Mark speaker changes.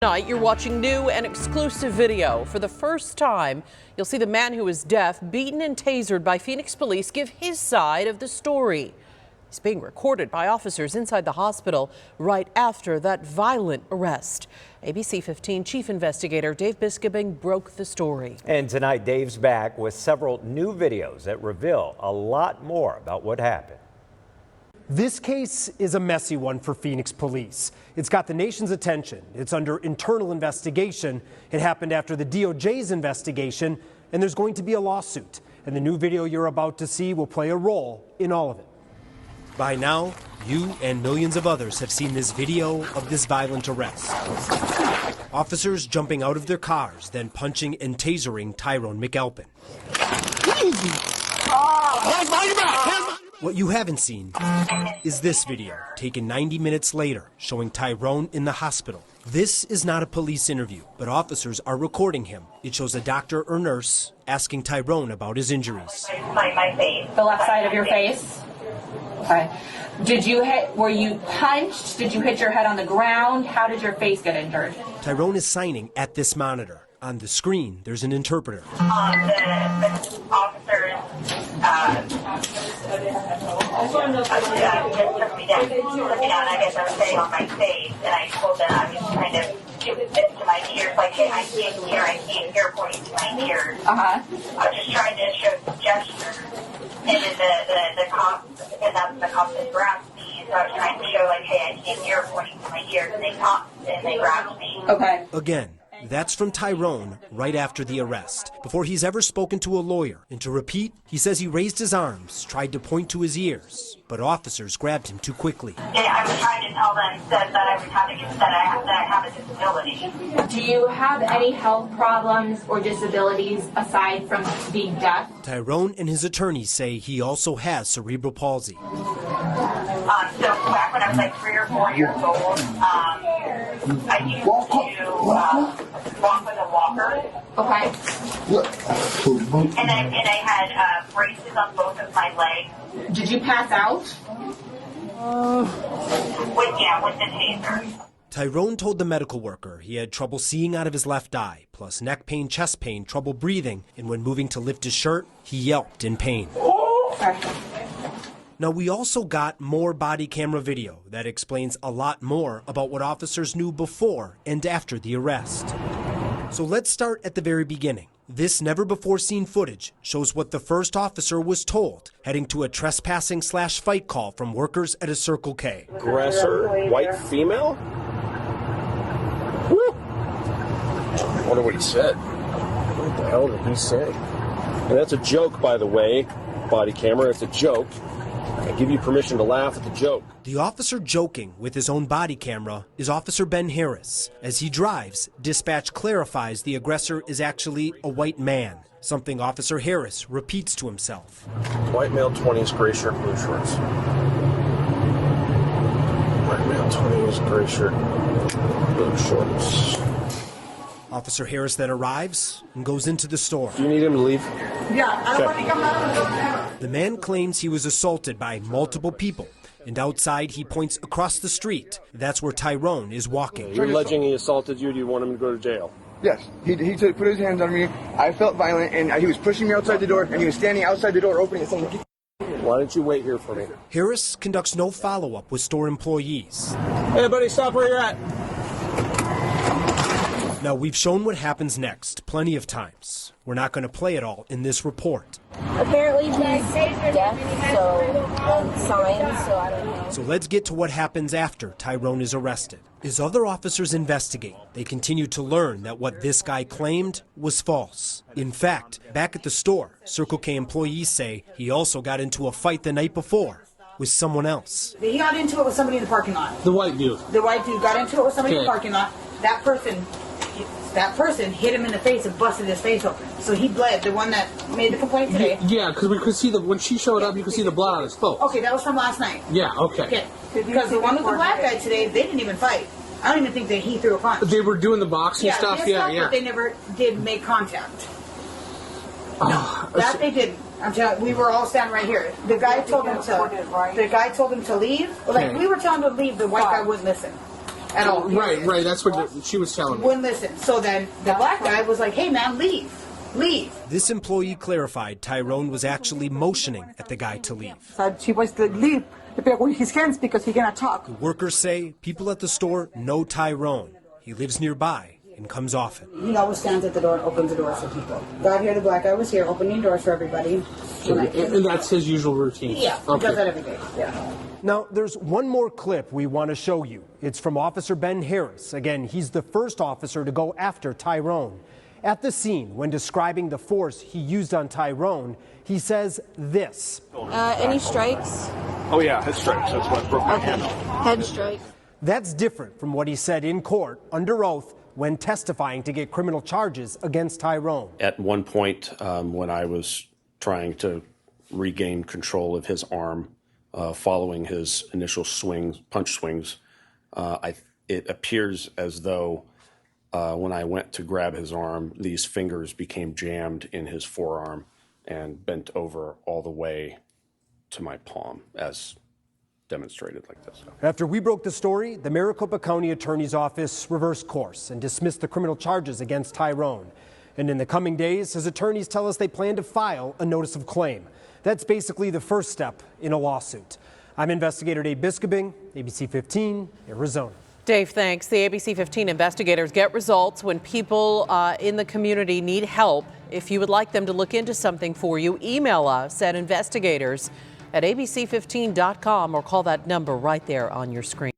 Speaker 1: Tonight, you're watching new and exclusive video. For the first time, you'll see the man who is deaf, beaten and tasered by Phoenix police, give his side of the story. He's being recorded by officers inside the hospital right after that violent arrest. ABC15 Chief Investigator Dave Biskobing broke the story.
Speaker 2: And tonight, Dave's back with several new videos that reveal a lot more about what happened.
Speaker 3: This case is a messy one for Phoenix police. It's got the nation's attention. It's under internal investigation. It happened after the DOJ's investigation, and there's going to be a lawsuit. And the new video you're about to see will play a role in all of it. By now, you and millions of others have seen this video of this violent arrest. Officers jumping out of their cars, then punching and tasering Tyron McAlpin. What you haven't seen is this video, taken 90 minutes later, showing Tyrone in the hospital. This is not a police interview, but officers are recording him. It shows a doctor or nurse asking Tyrone about his injuries.
Speaker 4: My face. The left side of your face? Okay. Were you punched? Did you hit your head on the ground? How did your face get injured?
Speaker 3: Tyrone is signing at this monitor. On the screen, there's an interpreter.
Speaker 4: The officers took me down. I guess I was sitting on my face, and I told them I was kind of giving it to my ears, like, hey, I can't hear, pointing to my ears. I was just trying to show some gestures, and then the cops, and that's the cops that grabbed me, so I was trying to show, like, hey, I can't hear, pointing to my ears, and they stopped, and they grabbed me. Okay.
Speaker 3: Again. That's from Tyrone right after the arrest, before he's ever spoken to a lawyer. And to repeat, he says he raised his arms, tried to point to his ears, but officers grabbed him too quickly.
Speaker 4: I was trying to tell them that I was that I have a disability. Do you have any health problems or disabilities aside from being deaf?
Speaker 3: Tyrone and his attorneys say he also has cerebral palsy.
Speaker 4: So back when I was like 3 or 4 years old, I used to walk with a walker. Okay. And I had braces on both of my legs. Did you pass out? With the taser.
Speaker 3: Tyrone told the medical worker he had trouble seeing out of his left eye, plus neck pain, chest pain, trouble breathing, and when moving to lift his shirt, he yelped in pain. Now, we also got more body camera video that explains a lot more about what officers knew before and after the arrest. So let's start at the very beginning. This never-before-seen footage shows what the first officer was told, heading to a trespassing/fight call from workers at a Circle K.
Speaker 5: Aggressor, white female? Woo! I wonder what he said. What the hell did he say? And that's a joke, by the way, body camera. It's a joke. I give you permission to laugh at the joke.
Speaker 3: The officer joking with his own body camera is Officer Ben Harris. As he drives, dispatch clarifies the aggressor is actually a white man, something Officer Harris repeats to himself.
Speaker 5: White male, 20s, gray shirt, blue shorts. White male, 20s, gray shirt, blue shorts.
Speaker 3: Officer Harris then arrives and goes into the store.
Speaker 5: Do you need him to leave?
Speaker 4: Yeah, I don't want to come out.
Speaker 3: The man claims he was assaulted by multiple people, and outside he points across the street. That's where Tyrone is walking.
Speaker 5: You're alleging he assaulted you. Do you want him to go to jail?
Speaker 6: Yes. He put his hands on me. I felt violent, and he was pushing me outside the door, and he was standing outside the door opening it. Saying,
Speaker 5: why don't you wait here for me?
Speaker 3: Harris conducts no follow-up with store employees.
Speaker 5: Hey, buddy, stop where you're at.
Speaker 3: Now, we've shown what happens next plenty of times. We're not going to play it all in this report.
Speaker 7: Apparently he's deaf, and signs, so I don't know.
Speaker 3: So let's get to what happens after Tyrone is arrested. As other officers investigate, they continue to learn that what this guy claimed was false. In fact, back at the store, Circle K employees say he also got into a fight the night before with someone else.
Speaker 8: He got into it with somebody in the parking lot.
Speaker 5: The white dude.
Speaker 8: The white dude got into it with somebody in the parking lot. That person hit him in the face and busted his face open. So he bled, the one that made the complaint today.
Speaker 9: Yeah, because we could see when she showed up, you could see the blood on his foot.
Speaker 8: Okay, that was from last night.
Speaker 9: Yeah, okay.
Speaker 8: Okay, because the one with the black guy today, they didn't even fight. I don't even think that he threw a punch.
Speaker 9: They were doing the boxing stuff, yeah.
Speaker 8: But they never did make contact. No, that they didn't. I'm telling you, we were all standing right here. The guy told him to leave. Like, we were telling him to leave, the white guy wouldn't listen. at all.
Speaker 9: Right. That's what she was telling me.
Speaker 8: Wouldn't listen. So then the black guy was like, hey man, leave.
Speaker 3: This employee clarified Tyrone was actually motioning at the guy to leave.
Speaker 8: So she was to leave with his hands because he cannot talk.
Speaker 3: Workers say people at the store know Tyrone. He lives nearby and comes often.
Speaker 8: He always stands at the door and opens the doors for people. Got here, the black guy was here opening doors for everybody.
Speaker 9: And that's his usual routine?
Speaker 8: Yeah, he does that every day. Yeah.
Speaker 3: Now, there's one more clip we want to show you. It's from Officer Ben Harris. Again, he's the first officer to go after Tyrone. At the scene, when describing the force he used on Tyrone, he says this.
Speaker 7: Any strikes?
Speaker 5: Oh yeah, head strikes. That's what broke my hand.
Speaker 7: Head strike.
Speaker 3: That's different from what he said in court under oath when testifying to get criminal charges against Tyrone.
Speaker 10: At one point, when I was trying to regain control of his arm, following his initial punch swings, it appears as though when I went to grab his arm, these fingers became jammed in his forearm and bent over all the way to my palm, as demonstrated like this.
Speaker 3: After we broke the story, the Maricopa County Attorney's Office reversed course and dismissed the criminal charges against Tyrone. And in the coming days, his attorneys tell us they plan to file a notice of claim. That's basically the first step in a lawsuit. I'm investigator Dave Biskobing, ABC15, Arizona.
Speaker 1: Dave, thanks. The ABC15 investigators get results when people in the community need help. If you would like them to look into something for you, email us at investigators@abc15.com or call that number right there on your screen.